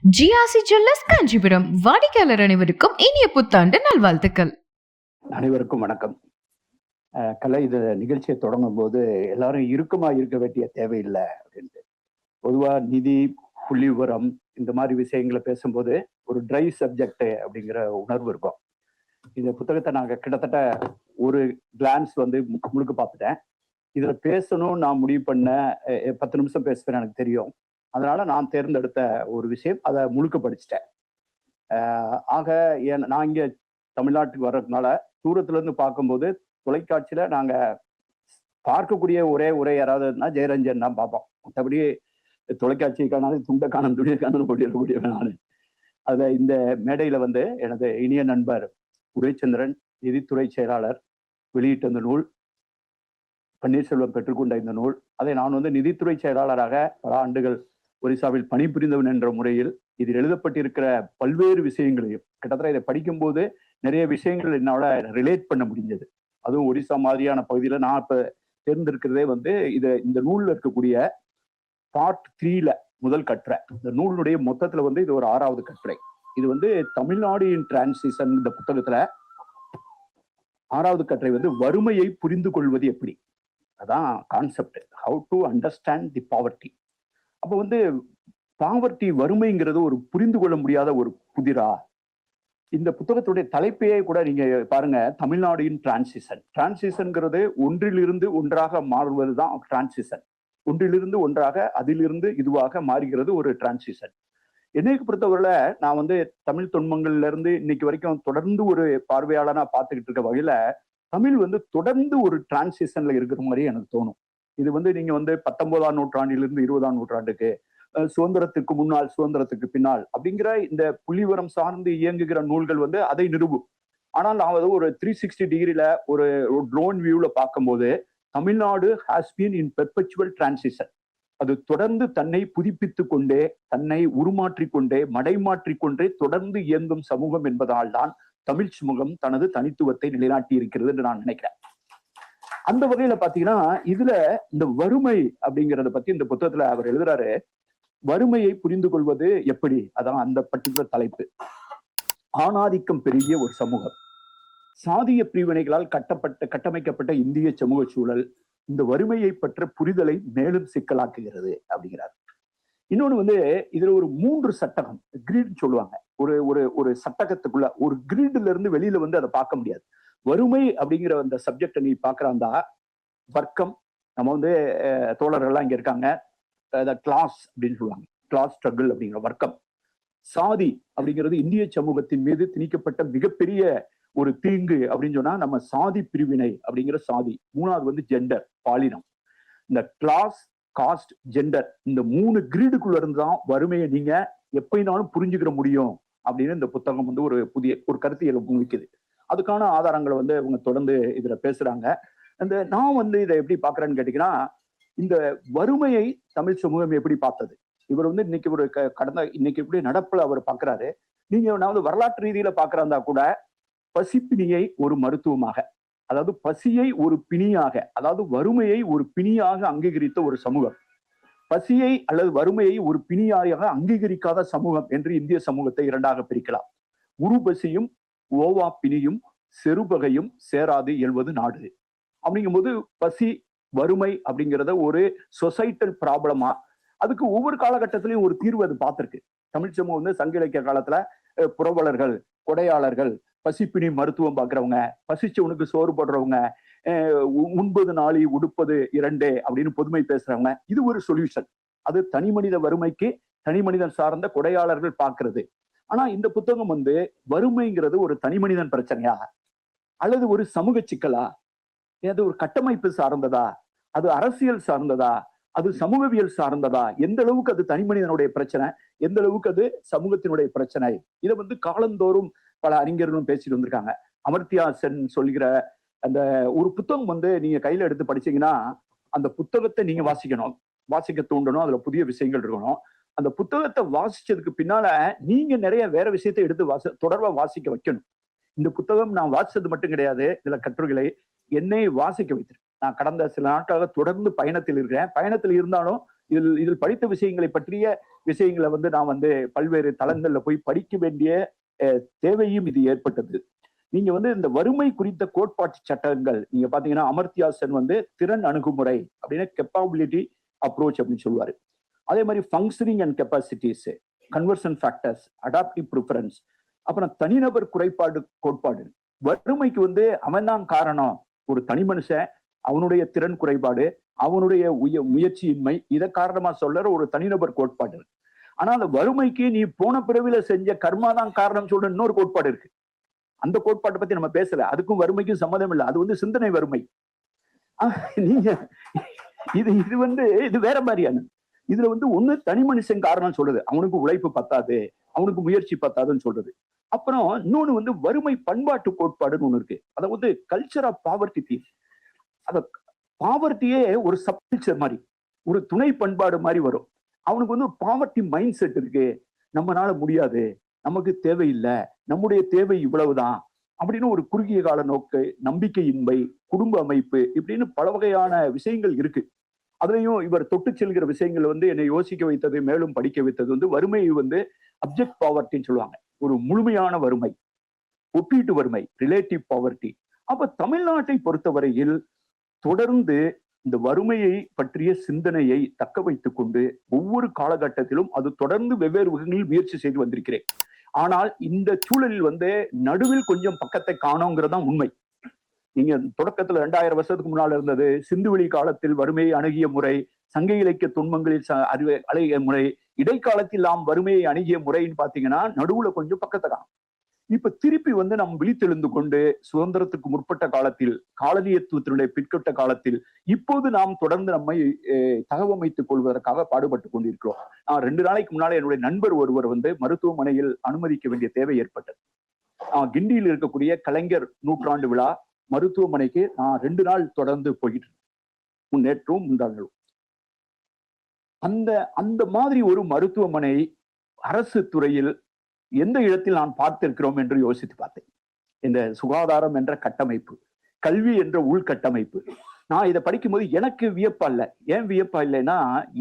GRC jewellers Kanchipuram வாடிக்கையாளர் அனைவருக்கும் இனிய புத்தாண்டு நல்வாழ்த்துக்கள். அனைவருக்கும் வணக்கம். கலை இந்த நிகழ்ச்சியை தொடங்கும் போது எல்லாரும் இறுக்கமா இருக்க வேண்டிய தேவையில்லை அப்படின்ட்டு. பொதுவா நிதி, புள்ளி விவரம் இந்த மாதிரி விஷயங்களை பேசும்போது ஒரு ட்ரை சப்ஜெக்ட் அப்படிங்கிற உணர்வு இருக்கும். இந்த புத்தகத்தை நாங்க கிட்டத்தட்ட ஒரு கிளான்ஸ் முழுக்க பார்த்துட்டேன். இதுல பேசணும் நான் முடிவு பண்ண 10 நிமிஷம் பேசுவேன் எனக்கு தெரியும். அதனால நான் தேர்ந்தெடுத்த ஒரு விஷயம் அதை முழுக்க படிச்சுட்டேன். ஆக நான் இங்க தமிழ்நாட்டுக்கு வர்றதுனால தூரத்துல இருந்து பார்க்கும்போது தொலைக்காட்சியில நாங்க பார்க்கக்கூடிய ஒரே யாராவதுன்னா ஜெயரஞ்சன் தான் பார்ப்போம். மற்றபடி தொலைக்காட்சிக்கான துண்டை காணும் துணியை காணும் போட்டிருக்கக்கூடியவன் நான். அதுல இந்த மேடையில எனது இனிய நண்பர் உரைச்சந்திரன், நிதித்துறை செயலாளர், வெளியிட்ட இந்த நூல், பன்னீர்செல்வம் பெற்றுக்கொண்ட இந்த நூல், அதை நான் நிதித்துறை செயலாளராக பல ஆண்டுகள் ஒரிசாவில் பணிபுரிந்தவன் என்ற முறையில் இதில் எழுதப்பட்டிருக்கிற பல்வேறு விஷயங்களையும் கிட்டத்தட்ட இதை படிக்கும்போது நிறைய விஷயங்கள் என்னால ரிலேட் பண்ண முடிஞ்சது. அதுவும் ஒரிசா மாதிரியான பகுதியில நான் இப்ப தேர்ந்தெடுக்கிறதே இந்த நூல்ல இருக்கக்கூடிய பார்ட் 3ல முதல் கட்டுரை. இந்த நூலுடைய மொத்தத்துல இது ஒரு 6வது கட்டுரை. இது தமிழ்நாடு இன் டிரான்சிஷன் இந்த புத்தகத்துல 6வது கட்டுரை வறுமையை புரிந்து கொள்வது எப்படி, அதான் concept. How to understand the poverty. அப்போ பாவர்ட்டி, வறுமைங்கிறது ஒரு புரிந்து கொள்ள முடியாத ஒரு புதிரா. இந்த புத்தகத்துடைய தலைப்பையே கூட நீங்க பாருங்க, தமிழ்நாடு இன் டிரான்சிஷன். டிரான்சிஷன்ங்கிறது ஒன்றிலிருந்து ஒன்றாக மாறுவதுதான் டிரான்சிஷன். ஒன்றிலிருந்து ஒன்றாக, அதிலிருந்து இதுவாக மாறுகிறது ஒரு டிரான்சிஷன். என்னைக்கு பொறுத்தவரையில நான் தமிழ் தொன்மங்கள்ல இருந்து இன்னைக்கு வரைக்கும் தொடர்ந்து ஒரு பார்வையாளனா பார்த்துக்கிட்டு இருக்க வகையில தமிழ் தொடர்ந்து ஒரு டிரான்சிஷன்ல இருக்கிற மாதிரி எனக்கு தோணும். இது நீங்க 19ஆம் நூற்றாண்டிலிருந்து 20ஆம் நூற்றாண்டுக்கு, சுதந்திரத்துக்கு முன்னால், சுதந்திரத்துக்கு பின்னால் அப்படிங்கிற இந்த புள்ளிவரம் சார்ந்து இயங்குகிற நூல்கள் அதை நிறுவும். ஆனால் நான் ஒரு 360 டிகிரில ஒரு ட்ரோன் வியூல பார்க்கும்போது Tamil Nadu has been in perpetual transition. அது தொடர்ந்து தன்னை புதுப்பித்துக் கொண்டே, தன்னை உருமாற்றிக்கொண்டே, மடைமாற்றிக்கொண்டே தொடர்ந்து இயங்கும் சமூகம் என்பதால் தான் தமிழ் சமூகம் தனது தனித்துவத்தை நிலைநாட்டி இருக்கிறது என்று நான் நினைக்கிறேன். அந்த வகையில பாத்தீங்கன்னா இதுல இந்த வறுமை அப்படிங்கறத பத்தி இந்த புத்தகத்துல அவர் எழுதுறாரு. வறுமையை புரிந்து கொள்வது எப்படி, அதான் அந்த பர்டிகுலர் தலைப்பு. ஆணாதிக்கம் பெருகிய ஒரு சமூகம், சாதிய பிரிவினைகளால் கட்டமைக்கப்பட்ட இந்திய சமூக சூழல் இந்த வறுமையை பற்ற புரிதலை மேலும் சிக்கலாக்குகிறது அப்படிங்கிறார். இன்னொன்னு இதுல ஒரு 3 சட்டகம், கிரீட் சொல்லுவாங்க. ஒரு ஒரு ஒரு சட்டகத்துக்குள்ள ஒரு கிரீட்ல இருந்து வெளியில அதை பார்க்க முடியாது. வறுமை அப்படிங்கிற அந்த சப்ஜெக்டை நீ பாக்குறாந்தா, வர்க்கம், நம்ம தோழர்கள்லாம் இங்க இருக்காங்க, கிளாஸ் அப்படின்னு சொல்லுவாங்க, கிளாஸ் ஸ்ட்ரகிள் அப்படிங்கிற வர்க்கம். சாதி அப்படிங்கிறது இந்திய சமூகத்தின் மீது திணிக்கப்பட்ட மிகப்பெரிய ஒரு தீங்கு அப்படின்னு சொன்னா நம்ம சாதி பிரிவினை அப்படிங்கிற சாதி. 3வது ஜெண்டர், பாலினம். இந்த கிளாஸ், காஸ்ட், ஜெண்டர், இந்த 3 கிரீடுக்குள்ள இருந்துதான் வறுமையை நீங்க எப்படினாலும் புரிஞ்சுக்கிற முடியும் அப்படின்னு இந்த புத்தகம் ஒரு புதிய ஒரு கருத்தியலை முன்வைக்குது. அதுக்கான ஆதாரங்களை அவங்க தொடர்ந்து இதுல பேசுறாங்க. நான் இதை எப்படி பாக்குறேன்னு கேட்டீங்கன்னா, இந்த வறுமையை தமிழ் சமூகம் எப்படி பார்த்தது, இவர் இன்னைக்கு ஒரு இன்னைக்கு எப்படி நடப்புல அவர் பாக்குறாரு. நீங்க நான் வரலாற்று ரீதியில பாக்குறாந்தா கூட பசிப்பிணியை ஒரு மருத்துவமாக, அதாவது பசியை ஒரு பிணியாக, அதாவது வறுமையை ஒரு பிணியாக அங்கீகரித்த ஒரு சமூகம், பசியை அல்லது வறுமையை ஒரு பிணியாக அங்கீகரிக்காத சமூகம் என்று இந்திய சமூகத்தை 2ஆக பிரிக்கலாம். உருபசியும் ஓவா பிணியும் செருபகையும் சேராது எழுவது நாடு அப்படிங்கும்போது பசி, வறுமை அப்படிங்கிறத ஒரு சொசைட்டல் ப்ராப்ளமா, அதுக்கு ஒவ்வொரு காலகட்டத்திலையும் ஒரு தீர்வு அது பார்த்திருக்கு. தமிழ் சமூகம் சங்க இலக்கிய காலத்துல புரவலர்கள், கொடையாளர்கள், பசிப்பிணி மருத்துவம் பார்க்கிறவங்க, பசிச்சவனுக்கு சோறு போடுறவங்க, உண்பது நாளி உடுப்பது 2 அப்படின்னு பொதுமை பேசுறவங்க, இது ஒரு சொல்யூஷன். அது தனி மனித வறுமைக்கு தனி மனிதன் சார்ந்த கொடையாளர்கள் பார்க்கிறது. ஆனா இந்த புத்தகம் வறுமைங்கிறது ஒரு தனி மனிதன் பிரச்சனையா, அல்லது ஒரு சமூக சிக்கலா, அது ஒரு கட்டமைப்பு சார்ந்ததா, அது அரசியல் சார்ந்ததா, அது சமூகவியல் சார்ந்ததா, எந்த அளவுக்கு அது தனி மனிதனுடைய பிரச்சனை, எந்த அளவுக்கு அது சமூகத்தினுடைய பிரச்சனை, இதை காலந்தோறும் பல அறிஞர்களும் பேசிட்டு வந்திருக்காங்க. அமர்த்தியா சென் சொல்கிற அந்த ஒரு புத்தகம் நீங்க கையில எடுத்து படிச்சீங்கன்னா அந்த புத்தகத்தை நீங்க வாசிக்கணும், வாசிக்க தூண்டணும், அதுல புதிய விஷயங்கள் இருக்கணும். அந்த புத்தகத்தை வாசிச்சதுக்கு பின்னால நீங்க நிறைய வேற விஷயத்தை எடுத்து தொடர்பா வாசிக்க வைக்கணும். இந்த புத்தகம் நான் வாசிச்சது மட்டும் கிடையாது, இதுல கட்டுரைகளை என்னை வாசிக்க வைத்திருக்கு. நான் கடந்த சில நாட்களாக தொடர்ந்து பயணத்தில் இருக்கிறேன். பயணத்தில் இருந்தாலும் இதில் படித்த விஷயங்களை பற்றிய விஷயங்களை வந்து நான் வந்து பல்வேறு தளங்கள்ல போய் படிக்க வேண்டிய தேவையும் இது ஏற்பட்டது. நீங்க வந்து இந்த வறுமை குறித்த கோட்பாட்டு சட்டங்கள் நீங்க பாத்தீங்கன்னா அமர்த்தியா சென் வந்து திறன் அணுகுமுறை அப்படின்னு கெப்பாபிலிட்டி அப்ரோச் அப்படின்னு சொல்லுவாரு. அதே மாதிரி functioning and capacities, conversion factors, adaptive preference, அப்புறம் தனிநபர் குறைபாடு கோட்பாடு. வறுமைக்கு வந்து அவன் தான் காரணம், ஒரு தனி மனுஷன் அவனுடைய திறன் குறைபாடு, அவனுடைய முயற்சியின்மை, இதை காரணமா சொல்ற ஒரு தனிநபர் கோட்பாடு. ஆனா அந்த வறுமைக்கு நீ போன பிறவில செஞ்ச கர்மா தான் காரணம் சொல்ற இன்னொரு கோட்பாடு இருக்கு. அந்த கோட்பாட்டை பத்தி நம்ம பேசல, அதுக்கும் வறுமைக்கும் சம்மதம் இல்லை, அது வந்து சிந்தனை வறுமை. நீங்க இது வந்து இது வேற மாதிரியான. இதுல வந்து ஒண்ணு தனி மனுஷன் காரணம் சொல்றது, அவனுக்கு உழைப்பு பத்தாது, அவனுக்கு முயற்சி பத்தாதுன்னு சொல்றது. அப்புறம் இன்னொன்னு வந்து வறுமை பண்பாட்டு கோட்பாடுன்னு ஒண்ணு இருக்கு. அதை வந்து கல்ச்சர் ஆஃப் பாவர்ட்டி தீஃப். அத பாவர்ட்டியே ஒரு சப்கல்ச்சர் மாதிரி, ஒரு துணை பண்பாடு மாதிரி வரும். அவனுக்கு வந்து பாவர்ட்டி மைண்ட் செட் இருக்கு, நம்மளால முடியாது, நமக்கு தேவையில்லை, நம்முடைய தேவை இவ்வளவுதான் அப்படின்னு ஒரு குறுகிய கால நோக்கு, நம்பிக்கையின்மை, குடும்ப அமைப்பு, இப்படின்னு பல வகையான விஷயங்கள் இருக்கு. அதுலயும் இவர் தொட்டு செல்கிற விஷயங்கள் வந்து என்னை யோசிக்க வைத்தது, மேலும் படிக்க வைத்தது வந்து வறுமை வந்து அப்ஜெக்ட் பாவர்ட்டின்னு சொல்லுவாங்க, ஒரு முழுமையான வறுமை, ஒப்பீட்டு வறுமை, ரிலேட்டிவ் பாவர்ட்டி. அப்ப தமிழ்நாட்டை பொறுத்தவரையில் தொடர்ந்து இந்த வறுமையை பற்றிய சிந்தனையை தக்க வைத்துக் கொண்டு ஒவ்வொரு காலகட்டத்திலும் அது தொடர்ந்து வெவ்வேறு வகைகளில் முயற்சி செய்து வந்திருக்கிறேன். ஆனால் இந்த சூழலில் வந்து நடுவில் கொஞ்சம் பக்கத்தை காணோங்கிறதான் உண்மை. நீங்க தொடக்கத்துல 2000 வருஷத்துக்கு முன்னால் இருந்தது சிந்துவெளி காலத்தில் வறுமையை அணுகிய முறை, சங்க இலக்கிய துன்பங்களில் அணுகிய முறை, இடைக்காலத்தில் நாம் வறுமையை அணுகிய முறைன்னு பாத்தீங்கன்னா நடுவுல கொஞ்சம் பக்கத்தை காணும். இப்ப திருப்பி வந்து நாம் விழித்தெழுந்து கொண்டு சுதந்திரத்துக்கு முற்பட்ட காலத்தில், காலனியத்துவத்தினுடைய பிற்கட்ட காலத்தில் இப்போது நாம் தொடர்ந்து நம்மை தகவமைத்துக் கொள்வதற்காக பாடுபட்டு கொண்டிருக்கிறோம். நான் 2 நாளைக்கு முன்னாலே என்னுடைய நண்பர் ஒருவர் வந்து மருத்துவமனையில் அனுமதிக்க வேண்டிய தேவை ஏற்பட்டது. கிண்டியில் இருக்கக்கூடிய கலைஞர் நூற்றாண்டு விழா மருத்துவமனைக்கு நான் 2 நாள் தொடர்ந்து போயிட்டு நேற்றும் முந்தாங்களும். அந்த மாதிரி ஒரு மருத்துவமனை அரசு துறையில் எந்த இடத்தில் நான் பார்த்திருக்கிறோம் என்று யோசித்து பார்த்தேன். இந்த சுகாதாரம் என்ற கட்டமைப்பு, கல்வி என்ற உள்கட்டமைப்பு. நான் இதை படிக்கும்போது எனக்கு வியப்பா இல்லை. ஏன் வியப்பா இல்லைன்னா,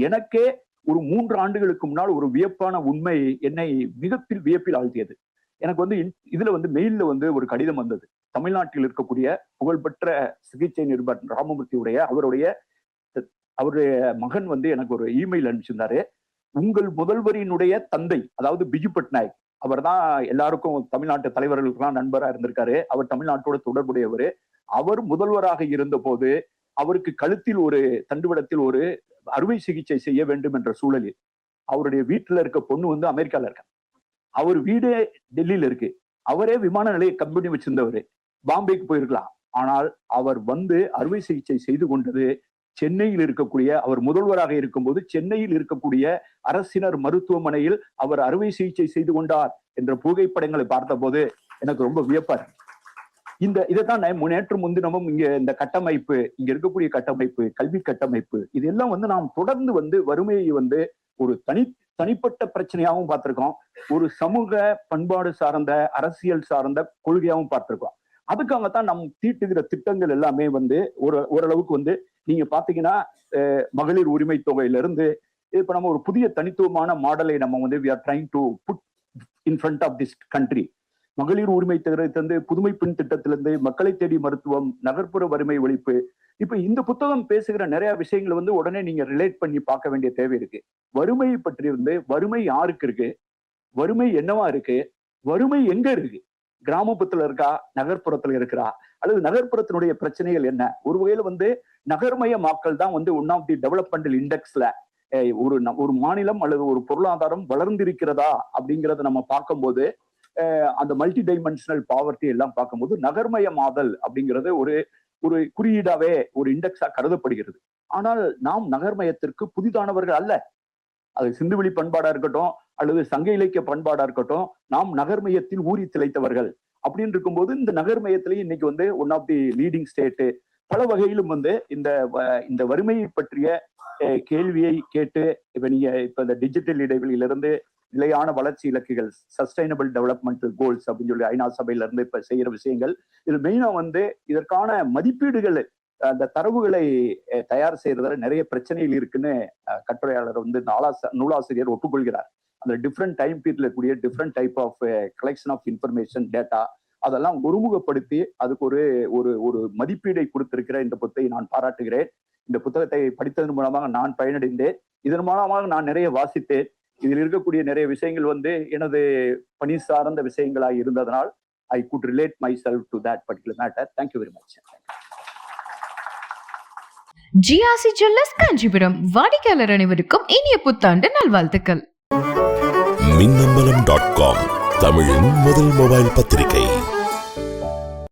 எனக்கே ஒரு 3 ஆண்டுகளுக்கு முன்னால் ஒரு வியப்பான உண்மை என்னை மிகப்பெரிய வியப்பில் ஆழ்த்தியது. எனக்கு வந்து இதுல வந்து மெயில்ல வந்து ஒரு கடிதம் வந்தது. தமிழ்நாட்டில் இருக்கக்கூடிய புகழ்பெற்ற சிகிச்சை நிருபர் ராமமூர்த்தியுடைய அவருடைய மகன் வந்து எனக்கு ஒரு இமெயில் அனுப்பிச்சிருந்தாரு. உங்கள் முதல்வரினுடைய தந்தை, அதாவது பிஜு பட்நாயக், அவர் தான் எல்லாருக்கும் தமிழ்நாட்டு தலைவர்களுக்கெல்லாம் நண்பரா இருந்திருக்காரு. அவர் தமிழ்நாட்டோட தொடர்புடையவர். அவர் முதல்வராக இருந்த போது அவருக்கு கழுத்தில் ஒரு தண்டுவடத்தில் ஒரு அறுவை சிகிச்சை செய்ய வேண்டும் என்ற சூழலில் அவருடைய வீட்டுல இருக்க பொண்ணு வந்து அமெரிக்கால இருக்க, அவர் வீடே டெல்லியில இருக்கு, அவரே விமான நிலைய கம்பெனி வச்சிருந்தவர், பாம்பேக்கு போயிருக்கலாம். ஆனால் அவர் வந்து அறுவை சிகிச்சை செய்து கொண்டது சென்னையில் இருக்கக்கூடிய, அவர் முதல்வராக இருக்கும்போது சென்னையில் இருக்கக்கூடிய அரசினர் மருத்துவமனையில் அவர் அறுவை சிகிச்சை செய்து கொண்டார் என்ற புகைப்படங்களை பார்த்த போது எனக்கு ரொம்ப வியப்பா இருக்கு. இதைத்தான் நேற்று முன்தினமும் இங்க இந்த கட்டமைப்பு, இங்க இருக்கக்கூடிய கட்டமைப்பு, கல்வி கட்டமைப்பு, இதெல்லாம் வந்து நாம் தொடர்ந்து வந்து வறுமையை வந்து ஒரு தனிப்பட்ட பிரச்சனையாகவும் பார்த்திருக்கோம், ஒரு சமூக பண்பாடு சார்ந்த அரசியல் சார்ந்த கொள்கையாகவும் பார்த்திருக்கோம். அதுக்காகத்தான் நம் தீட்டுகிற திட்டங்கள் எல்லாமே வந்து ஓரளவுக்கு வந்து நீங்க பாத்தீங்கன்னா மகளிர் உரிமை தொகையிலிருந்து இப்ப நம்ம ஒரு புதிய தனித்துவமான மாடலை நம்ம வந்து we are trying to put in front of this country. மகளிர் உரிமை திட்டத்திலிருந்து, புதுமை பெண் திட்டத்திலிருந்து, மக்களை தேடி மருத்துவம், நகர்ப்புற வறுமை ஒழிப்பு, இப்ப இந்த புத்தகம் பேசுகிற நிறைய விஷயங்களை வந்து உடனே நீங்க ரிலேட் பண்ணி பார்க்க வேண்டிய தேவை இருக்கு. வறுமையை பற்றி வந்து வறுமை யாருக்கு இருக்கு, வறுமை என்னவா இருக்கு, வறுமை எங்க இருக்கு, கிராமப்புறத்துல இருக்கா, நகர்ப்புறத்துல இருக்கிறா, அல்லது நகர்ப்புறத்தினுடைய பிரச்சனைகள் என்ன? ஒரு வகையில வந்து நகர்மயமாக்கல் தான் வந்து ஒன் ஆஃப் தி டெவலப்மெண்டல் இண்டெக்ஸ்ல ஒரு மாநிலம் அல்லது ஒரு பொருளாதாரம் வளர்ந்திருக்கிறதா அப்படிங்கிறத நம்ம பார்க்கும்போது, அந்த மல்டி டைமென்ஷனல் பாவர்ட்டி எல்லாம் பார்க்கும்போது நகர்மயமாதல் அப்படிங்கிறது ஒரு குறியீடாவே ஒரு இண்டெக்ஸா கருதப்படுகிறது. ஆனால் நாம் நகர்மயத்திற்கு புதிதானவர்கள் அல்ல. அது சிந்துவெளி பண்பாடா இருக்கட்டும் அல்லது சங்க இலக்கிய பண்பாடா இருக்கட்டும், நாம் நகர்மயத்தில் ஊறி திளைத்தவர்கள். அப்படின்னு இருக்கும்போது இந்த நகர்மயத்திலேயே இன்னைக்கு வந்து one of the leading state பல வகையிலும் வந்து இந்த வறுமையை பற்றிய கேள்வியை கேட்டு இப்ப இந்த டிஜிட்டல் இடைவெளியிலிருந்து நிலையான வளர்ச்சி இலக்குகள், சஸ்டைனபிள் டெவலப்மெண்டல் கோல்ஸ் அப்படின்னு சொல்லி ஐநா சபையில இருந்து இப்ப செய்யற விஷயங்கள், இது மெயினா வந்து இதற்கான மதிப்பீடுகள் அந்த தரவுகளை தயார் செய்யறதுல நிறைய பிரச்சனைகள் இருக்குன்னு கட்டுரையாளர் வந்து நூலாசிரியர் ஒப்புக்கொள்கிறார். அந்த டிஃப்ரெண்ட் டைம் பீரியட்ல கூடிய different type of collection of information data அதெல்லாம் ஒருமுகப்படுத்தி அதுக்கு ஒரு ஒரு ஒரு மதிப்பீடை கொடுத்திருக்கிற இந்த புத்தகத்தை நான் பாராட்டுகிறேன். இந்த புத்தகத்தை படித்ததன் மூலமாக நான் பயனடைந்தேன். இதன் மூலமாக நான் நிறைய வாசித்தேன். இதில் இருக்கக்கூடிய நிறைய விஷயங்கள் வந்து எனது பணி சார்ந்த விஷயங்களாக இருந்ததனால் I could relate myself to that particular matter. Thank you very much. GRC jewellers Kanchipuram வாடிக்கையாளர் அனைவருக்கும் இனிய புத்தாண்டு நல்வாழ்த்துக்கள். மின்னம்பலம்.com தமிழின் முதல் மொபைல் பத்திரிகை.